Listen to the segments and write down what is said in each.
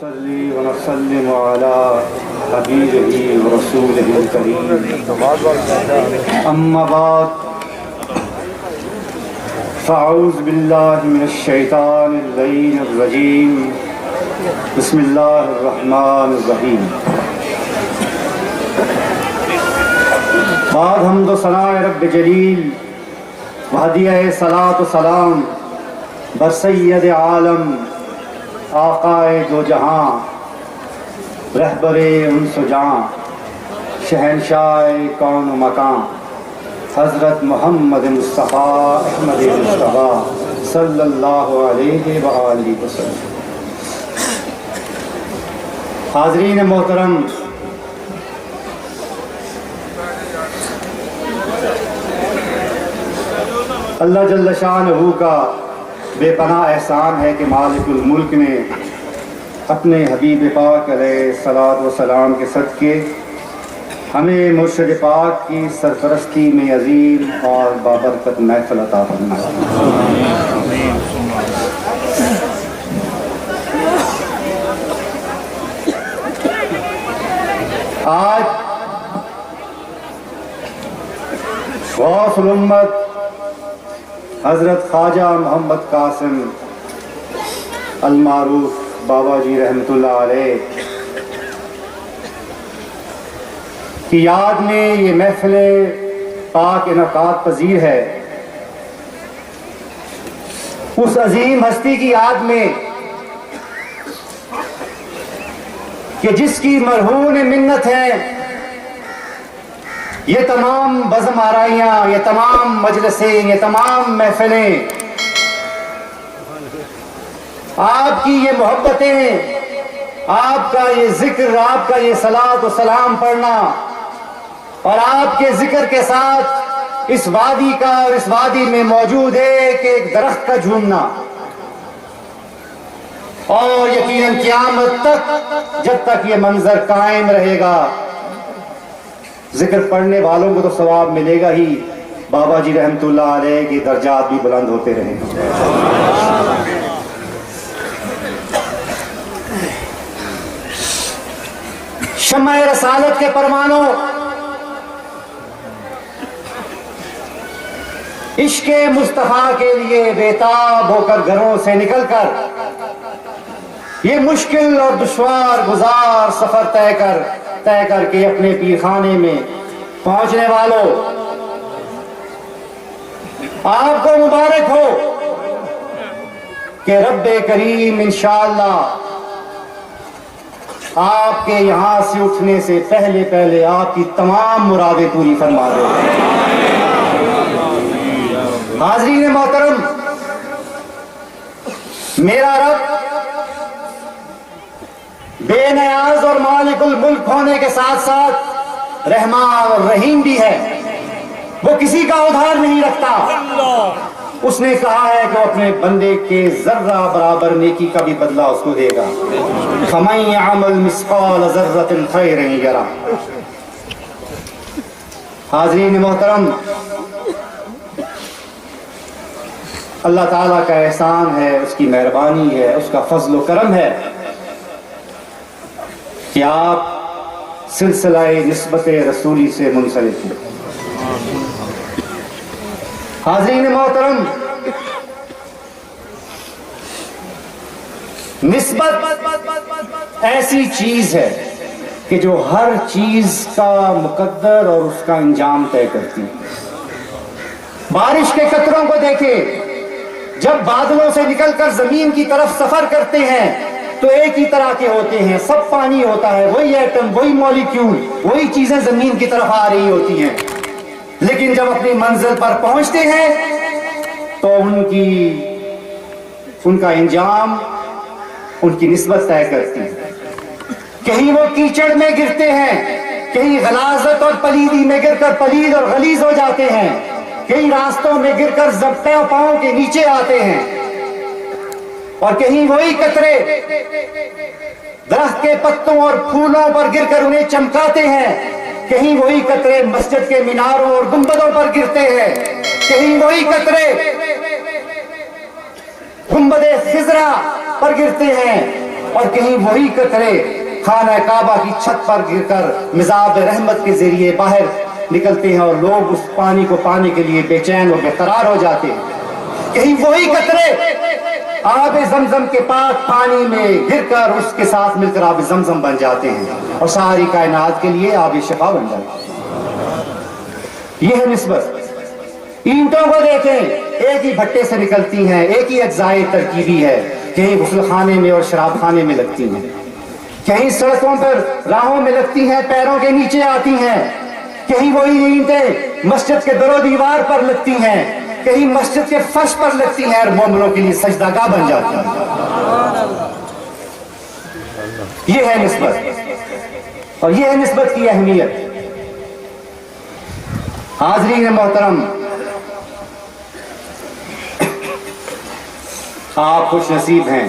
نصلي ونسلم على حبيبه ورسوله الكريم أما بعد فأعوذ بالله من الشيطان اللعين الرجيم بسم الله الرحمن الرحيم بعد حمد و ثناء رب جلیل وہدیہ صلاۃ و سلام بر سید عالم آقائے دو جہاں رہبر انس و جاں شہنشاہ کون و مکان حضرت محمد مصطفیٰ احمد مصطفیٰ صلی اللہ علیہ وآلہ وسلم۔ حاضرین محترم، اللہ جل شانہ کا بے پناہ احسان ہے کہ مالک الملک نے اپنے حبیب پاک علیہ الصلاۃ والسلام کے صدقے ہمیں مرشد پاک کی سرپرستی میں عظیم اور بابرکت محفل عطا فرمایا۔ آج غوث الامت حضرت خواجہ محمد قاسم المعروف بابا جی رحمۃ اللہ علیہ کی یاد میں یہ محفل پاک انعقاد پذیر ہے۔ اس عظیم ہستی کی یاد میں کہ جس کی مرہون منت ہے یہ تمام بزم آرائیاں، یہ تمام مجلسیں، یہ تمام محفلیں، آپ کی یہ محبتیں، آپ کا یہ ذکر، آپ کا یہ صلاۃ و سلام پڑھنا اور آپ کے ذکر کے ساتھ اس وادی کا اور اس وادی میں موجود ہے کہ ایک درخت کا جھومنا، اور یقیناً قیامت تک جب تک یہ منظر قائم رہے گا ذکر پڑھنے والوں کو تو ثواب ملے گا ہی، بابا جی رحمۃ اللہ علیہ کے درجات بھی بلند ہوتے رہیں گے۔ شمع رسالت کے پروانوں، عشق مصطفیٰ کے لیے بےتاب ہو کر گھروں سے نکل کر یہ مشکل اور دشوار گزار سفر طے کر کے اپنے پیرخانے میں پہنچنے والوں، آپ کو مبارک ہو کہ رب کریم انشاءاللہ آپ کے یہاں سے اٹھنے سے پہلے آپ کی تمام مرادیں پوری فرما دے۔ حاضرین محترم، میرا رب بے نیاز اور مالک الملک ہونے کے ساتھ ساتھ رحمان اور رحیم بھی ہے، وہ کسی کا ادھار نہیں رکھتا۔ اس نے کہا ہے کہ وہ اپنے بندے کے ذرہ برابر نیکی کا بھی بدلہ اس کو دے گا۔ فَمَن يَعْمَلْ مِثْقَالَ ذَرَّةٍ خَيْرًا يَرَهُ۔ حاضرین محترم، اللہ تعالیٰ کا احسان ہے، اس کی مہربانی ہے، اس کا فضل و کرم ہے کہ آپ سلسلہ نسبت رسولی سے منسلک ہیں۔ حاضرین محترم، نسبت ایسی چیز ہے کہ جو ہر چیز کا مقدر اور اس کا انجام طے کرتی ہے۔ بارش کے قطروں کو دیکھیں، جب بادلوں سے نکل کر زمین کی طرف سفر کرتے ہیں تو ایک ہی طرح کے ہوتے ہیں، سب پانی ہوتا ہے، وہی ایٹم، وہی مولیکیول، وہی چیزیں زمین کی طرف آ رہی ہوتی ہیں، لیکن جب اپنی منزل پر پہنچتے ہیں تو ان کا انجام، ان کی نسبت طے کرتی ہے۔ کہیں وہ کیچڑ میں گرتے ہیں، کہیں غلاظت اور پلیدی میں گر کر پلید اور غلیظ ہو جاتے ہیں، کہیں راستوں میں گر کر پاؤں کے نیچے آتے ہیں، اور کہیں وہی قطرے درخت کے پتوں اور پھولوں پر گر کر انہیں چمکاتے ہیں، کہیں وہی قطرے مسجد کے میناروں اور گنبدوں پر گرتے ہیں، کہیں وہی قطرے گنبد خضرا پر گرتے ہیں، اور کہیں وہی قطرے خانہ کعبہ کی چھت پر گر کر مزاب رحمت کے ذریعے باہر نکلتے ہیں اور لوگ اس پانی کو پانے کے لیے بے چین اور بے قرار ہو جاتے ہیں۔ کہیں وہی قطرے آب زمزم کے پاک پانی میں گر کر اس کے ساتھ مل کر آب زمزم بن جاتے ہیں اور ساری کائنات کے لیے آب شفا بن جاتے ہیں۔ یہ ہے نسبت۔ اینٹوں کو دیکھیں، ایک ہی بھٹے سے نکلتی ہیں، ایک ہی اجزائے ترکیبی ہے، کہیں غسل خانے میں اور شراب خانے میں لگتی ہیں، کہیں سڑکوں پر راہوں میں لگتی ہیں، پیروں کے نیچے آتی ہیں، کہیں وہی اینٹیں مسجد کے در و دیوار پر لگتی ہیں، کہیں مسجد کے فرش پر لگتی ہیں اور مومنوں کے لیے سجدہ گاہ بن جاتی ہیں۔ یہ ہے نسبت، اور یہ ہے نسبت کی اہمیت۔ حاضرین محترم، آپ خوش نصیب ہیں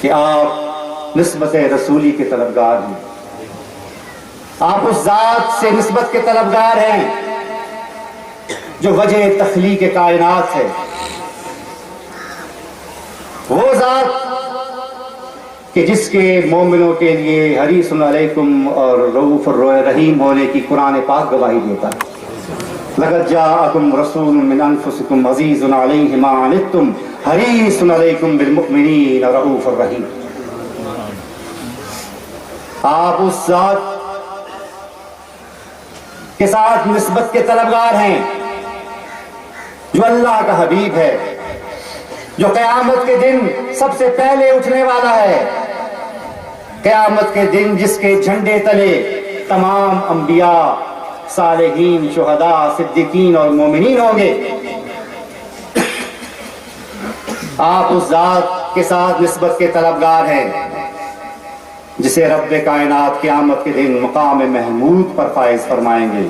کہ آپ نسبت رسولی کے طلبگار ہیں، آپ اس ذات سے نسبت کے طلبگار ہیں جو وجہ تخلیق کائنات ہے، وہ ذات کہ جس کے مومنوں کے لیے حریص علیکم اور رؤوف الرحیم ہونے کی قرآن پاک گواہی دیتا ہے۔ لقد جاءکم رسول من انفسکم عزیز علیہ ما عنتم حریص علیکم بالمؤمنین رؤوف الرحیم۔ آپ اس ذات کے ساتھ نسبت کے طلبگار ہیں جو اللہ کا حبیب ہے، جو قیامت کے دن سب سے پہلے اٹھنے والا ہے، قیامت کے دن جس کے جھنڈے تلے تمام انبیاء، صالحین، شہداء، صدیقین اور مومنین ہوں گے۔ آپ اس ذات کے ساتھ نسبت کے طلبگار ہیں جسے رب کائنات قیامت کے دن مقام محمود پر فائز فرمائیں گے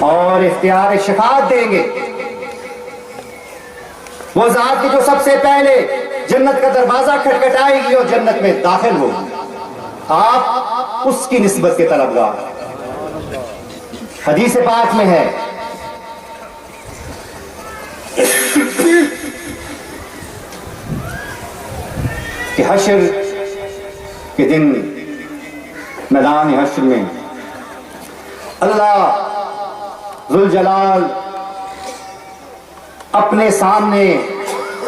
اور اختیار شفاعت دیں گے۔ وہ ذات کی جو سب سے پہلے جنت کا دروازہ کھٹکھٹائے گی اور جنت میں داخل ہوگی، آپ اس کی نسبت کے طلبگار۔ حدیث پاک میں ہے کہ حشر کے دن میدان حشر میں اللہ ذوالجلال اپنے سامنے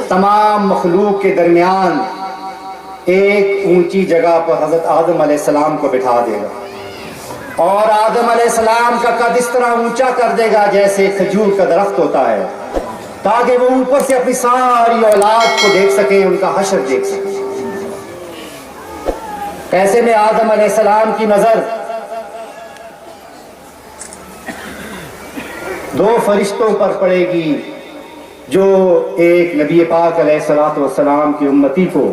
تمام مخلوق کے درمیان ایک اونچی جگہ پر حضرت آدم علیہ السلام کو بٹھا دے گا اور آدم علیہ السلام کا قد اس طرح اونچا کر دے گا جیسے کھجور کا درخت ہوتا ہے، تاکہ وہ اوپر سے اپنی ساری اولاد کو دیکھ سکیں، ان کا حشر دیکھ سکیں۔ ایسے میں آدم علیہ السلام کی نظر دو فرشتوں پر پڑے گی جو ایک نبی پاک علیہ الصلوۃ والسلام کی امتی کو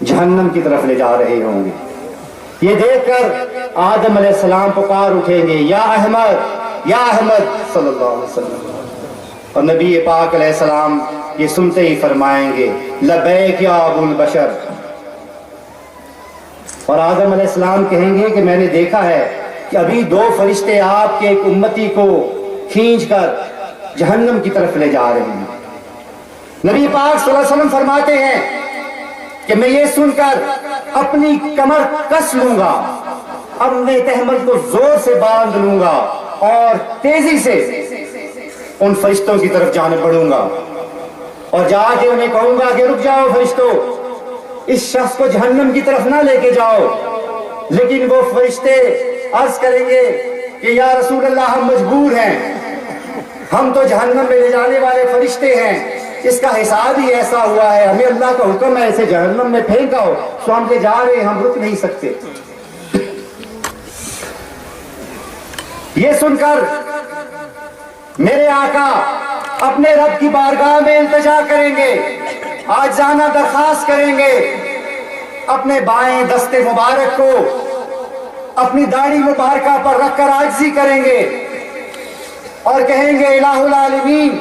جہنم کی طرف لے جا رہے ہوں گے۔ یہ دیکھ کر آدم علیہ السلام پکار اٹھیں گے، یا احمد، یا احمد صلی اللہ علیہ وسلم، اور نبی پاک علیہ السلام یہ سنتے ہی فرمائیں گے لبیک یا ابو البشر، اور آدم علیہ السلام کہیں گے کہ میں نے دیکھا ہے کہ ابھی دو فرشتے آپ کے ایک امتی کو کھینچ کر جہنم کی طرف لے جا رہے ہیں۔ نبی پاک صلی اللہ علیہ وسلم فرماتے ہیں کہ میں یہ سن کر اپنی کمر کس لوں گا، اپنے تحمل کو زور سے باندھ لوں گا اور تیزی سے ان فرشتوں کی طرف جانے بڑھوں گا اور جا کے انہیں کہوں گا کہ رک جاؤ فرشتوں، اس شخص کو جہنم کی طرف نہ لے کے جاؤ۔ لیکن وہ فرشتے عرض کریں گے کہ یا رسول اللہ ہم مجبور ہیں، ہم تو جہنم میں لے جانے والے فرشتے ہیں، اس کا حساب ہی ایسا ہوا ہے، ہمیں اللہ کا حکم ہے اسے جہنم میں پھینکا ہو، سو ہم لے جا رہے ہیں، ہم رک نہیں سکتے۔ یہ سن کر میرے آقا اپنے رب کی بارگاہ میں التجا کریں گے، عاجزانہ درخواست کریں گے، اپنے بائیں دست مبارک کو اپنی داڑھی مبارکہ پر رکھ کر عاجزی کریں گے اور کہیں گے الہ العالمین،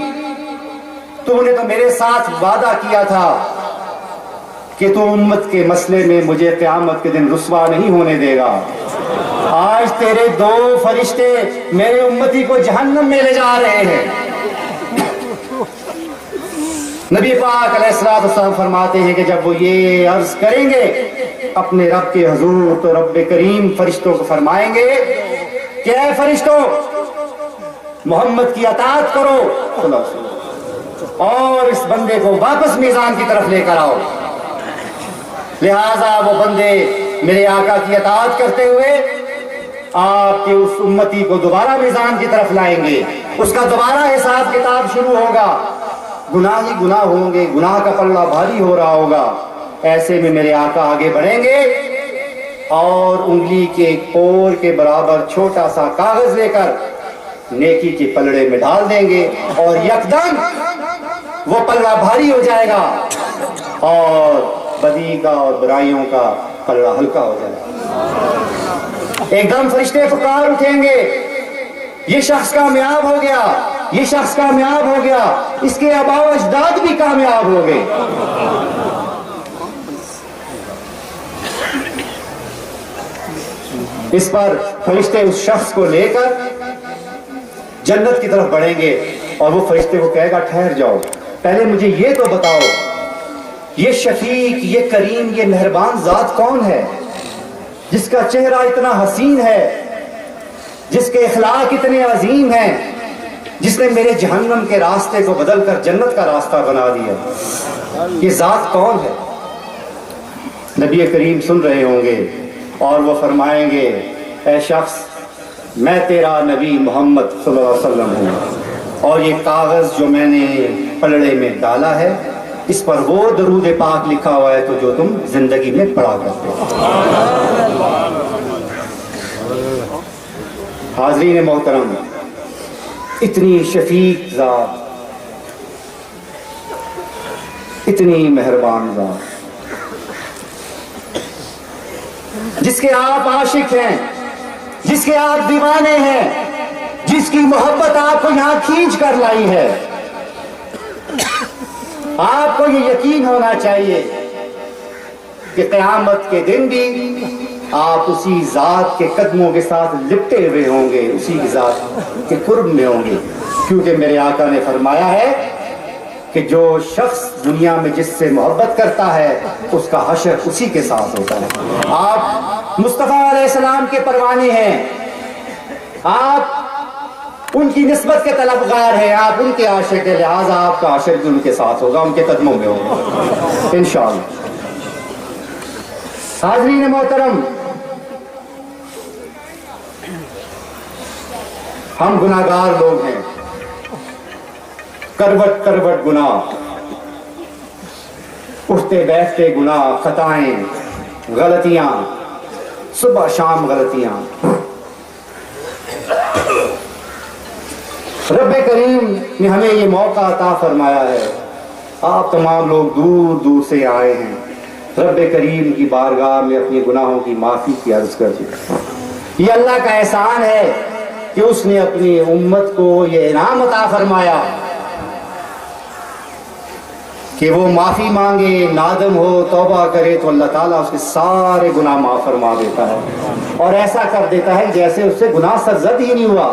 تو نے تو میرے ساتھ وعدہ کیا تھا کہ تو امت کے مسئلے میں مجھے قیامت کے دن رسوا نہیں ہونے دے گا، آج تیرے دو فرشتے میرے امتی کو جہنم میں لے جا رہے ہیں۔ نبی پاک علیہ الصلوۃ والسلام فرماتے ہیں کہ جب وہ یہ عرض کریں گے اپنے رب کے حضور تو رب کریم فرشتوں کو فرمائیں گے کہ اے فرشتوں محمد کی اطاعت کرو صلی اللہ علیہ وسلم اور اس بندے کو واپس میزان کی طرف لے کر آؤ. لہذا وہ بندے میرے آقا کی اطاعت کرتے ہوئے آپ کے اس امتی کو دوبارہ میزان کی طرف لائیں گے. اس کا دوبارہ حساب کتاب شروع ہوگا. گناہ ہی گناہ ہوں گے, گناہ کا پلڑا بھاری ہو رہا ہوگا. ایسے میں میرے آقا آگے بڑھیں گے اور انگلی کے پور کے برابر چھوٹا سا کاغذ لے کر نیکی کے پلڑے میں ڈال دیں گے اور یکدم وہ پلڑا بھاری ہو جائے گا اور بدی کا اور برائیوں کا پلڑا ہلکا ہو جائے گا. ایک دم فرشتے پکار اٹھیں گے, یہ شخص کامیاب ہو گیا, یہ شخص کامیاب ہو گیا, اس کے آباء و اجداد بھی کامیاب ہو گئے. اس پر فرشتے اس شخص کو لے کر جنت کی طرف بڑھیں گے اور وہ فرشتے کو کہے گا ٹھہر جاؤ, پہلے مجھے یہ تو بتاؤ یہ شفیق, یہ کریم, یہ مہربان ذات کون ہے جس کا چہرہ اتنا حسین ہے, جس کے اخلاق اتنے عظیم ہیں, جس نے میرے جہنم کے راستے کو بدل کر جنت کا راستہ بنا دیا, یہ ذات کون ہے؟ نبی کریم سن رہے ہوں گے اور وہ فرمائیں گے اے شخص میں تیرا نبی محمد صلی اللہ علیہ وسلم ہوں اور یہ کاغذ جو میں نے پلڑے میں ڈالا ہے اس پر وہ درود پاک لکھا ہوا ہے تو جو تم زندگی میں پڑھا کرتے ہو. حاضرین محترم, اتنی شفیق ذات, اتنی مہربان ذات جس کے آپ عاشق ہیں, جس کے آپ دیوانے ہیں, جس کی محبت آپ کو یہاں کھینچ کر لائی ہے, آپ کو یہ یقین ہونا چاہیے کہ قیامت کے دن بھی آپ اسی ذات کے قدموں کے ساتھ لپٹے ہوئے ہوں گے, اسی ذات کے قرب میں ہوں گے, کیونکہ میرے آقا نے فرمایا ہے کہ جو شخص دنیا میں جس سے محبت کرتا ہے اس کا حشر اسی کے ساتھ ہوتا ہے. آپ مصطفیٰ علیہ السلام کے پروانے ہیں, آپ ان کی نسبت کے طلبگار ہیں, آپ ان کے عاشق ہیں, لہٰذا آپ کا حشر بھی ان کے ساتھ ہوگا, ان کے قدموں میں ہوگا انشاءاللہ. حاضرین محترم, ہم گناہگار لوگ ہیں, کروٹ کروٹ گناہ, اٹھتے بیٹھتے گناہ, خطائیں, غلطیاں, صبح شام غلطیاں. رب کریم نے ہمیں یہ موقع عطا فرمایا ہے, آپ تمام لوگ دور دور سے آئے ہیں, رب کریم کی بارگاہ میں اپنی گناہوں کی معافی کی عرض کرتے ہیں. یہ اللہ کا احسان ہے کہ اس نے اپنی امت کو یہ انعام عطا فرمایا کہ وہ معافی مانگے, نادم ہو, توبہ کرے تو اللہ تعالیٰ اس کے سارے گناہ معاف فرما دیتا ہے اور ایسا کر دیتا ہے جیسے اس سے گناہ سرزد ہی نہیں ہوا.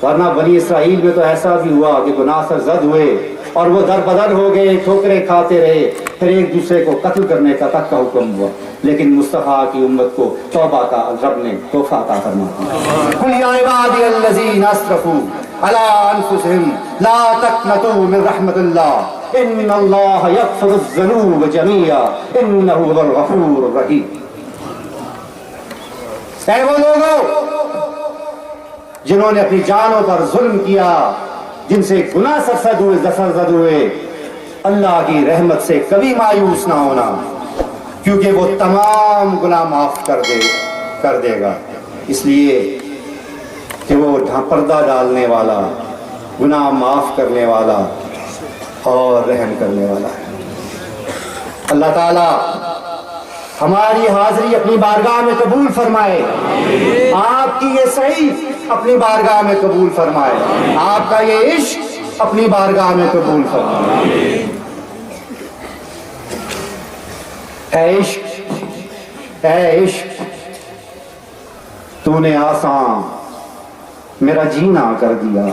ورنہ بنی اسرائیل میں تو ایسا بھی ہوا کہ گناہ سرزد ہوئے اور وہ در بدر ہو گئے, ٹھوکریں کھاتے رہے, پھر ایک دوسرے کو قتل کرنے کا تک کا حکم ہوا, لیکن مصطفیٰ کی امت کو توبہ کا رب نے تحفہ عطا فرمایا. قل یا عبادی الذین اسرفوا علی انفسہم لا تقنطوا من رحمت اللہ ان اللہ یغفر الذنوب جميعا انہ هو الغفور الرحیم. اے وہ لوگوں جنہوں نے اپنی جانوں پر ظلم کیا, جن سے گناہ سرزد ہوئے, اللہ کی رحمت سے کبھی مایوس نہ ہونا, کیونکہ وہ تمام گناہ معاف کر دے گا, اس لیے کہ وہ پردہ ڈالنے والا, گناہ معاف کرنے والا اور رحم کرنے والا ہے. اللہ تعالی ہماری حاضری اپنی بارگاہ میں قبول فرمائے, آپ کی یہ صحیح اپنی بارگاہ میں قبول فرمائے, آپ کا یہ عشق اپنی بارگاہ میں قبول فرمائے. اے عشق, اے عشق, تو نے آسان میرا جینا کر دیا.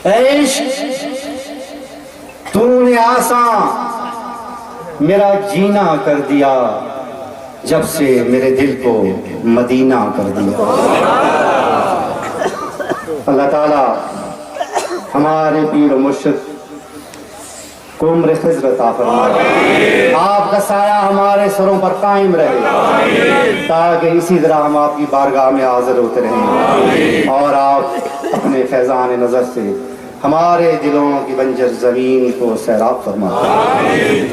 اے عشق, نے آسان میرا جینا کر دیا، جب سے میرے دل کو مدینہ کر دیا۔ اللہ تعالیٰ ہمارے پیر و مرشد کو عمر خضر عطا فرمائے، آپ کا سایہ ہمارے سروں پر قائم رہے، تاکہ اسی طرح ہم آپ کی بارگاہ میں حاضر ہوتے رہیں، اور آپ اپنے فیضان نظر سے ہمارے دلوں کی بنجر زمین کو سیراب فرمائے۔